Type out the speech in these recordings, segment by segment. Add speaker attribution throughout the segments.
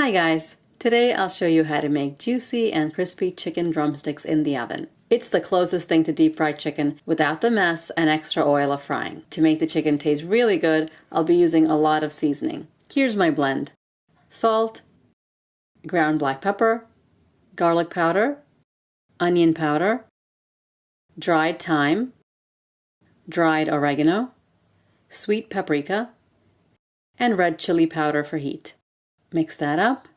Speaker 1: Hi guys! Today I'll show you how to make juicy and crispy chicken drumsticks in the oven. It's the closest thing to deep fried chicken without the mess and extra oil of frying. To make the chicken taste really good, I'll be using a lot of seasoning. Here's my blend: salt, ground black pepper, garlic powder, onion powder, dried thyme, dried oregano, sweet paprika, and red chili powder for heat. Mix that up.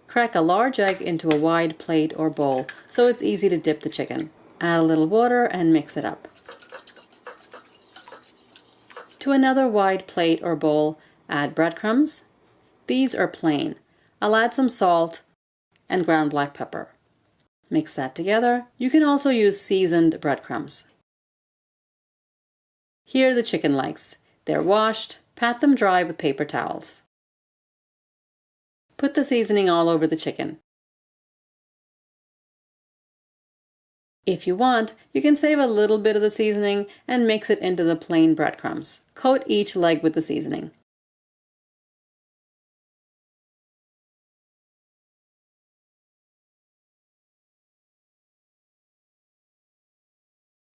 Speaker 1: Crack a large egg into a wide plate or bowl so it's easy to dip the chicken. Add a little water and mix it up. To another wide plate or bowl, add breadcrumbs. These are plain. I'll add some salt and ground black pepper. Mix that together. You can also use seasoned breadcrumbs. Here are the chicken legs. They're washed. Pat them dry with paper towels. Put the seasoning all over the chicken. If you want, you can save a little bit of the seasoning and mix it into the plain breadcrumbs. Coat each leg with the seasoning.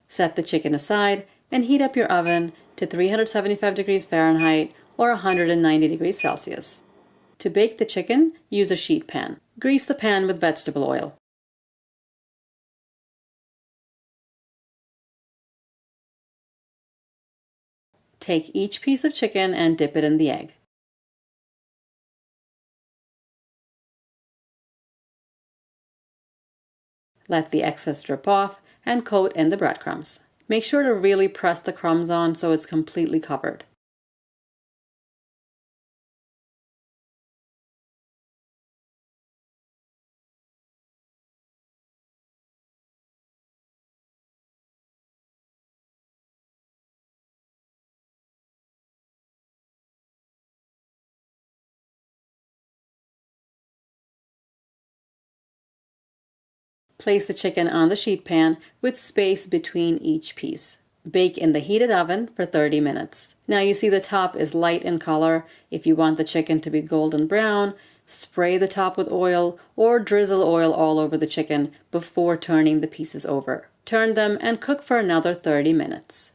Speaker 1: Set the chicken aside and heat up your oven to 375 degrees Fahrenheit or 190 degrees Celsius. To bake the chicken, use a sheet pan. Grease the pan with vegetable oil. Take each piece of chicken and dip it in the egg. Let the excess drip off and coat in the breadcrumbs. Make sure to really press the crumbs on so it's completely covered. Place the chicken on the sheet pan with space between each piece. Bake in the heated oven for 30 minutes. Now you see the top is light in color. If you want the chicken to be golden brown, spray the top with oil or drizzle oil all over the chicken before turning the pieces over. Turn them and cook for another 30 minutes.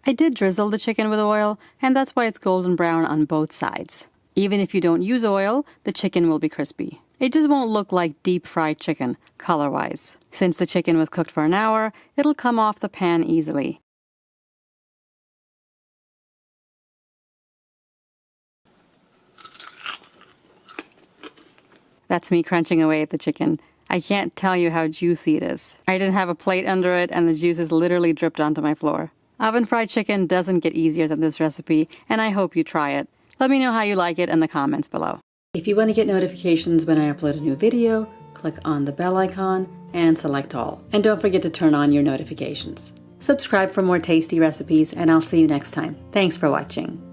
Speaker 1: I did drizzle the chicken with oil, and that's why it's golden brown on both sides. Even if you don't use oil, the chicken will be crispy. It just won't look like deep fried chicken, color-wise. Since the chicken was cooked for an hour, it'll come off the pan easily. That's me crunching away at the chicken. I can't tell you how juicy it is. I didn't have a plate under it, and the juices literally dripped onto my floor. Oven fried chicken doesn't get easier than this recipe, and I hope you try it. Let me know how you like it in the comments below. If you want to get notifications when I upload a new video, click on the bell icon and select all. And don't forget to turn on your notifications. Subscribe for more tasty recipes, and I'll see you next time. Thanks for watching.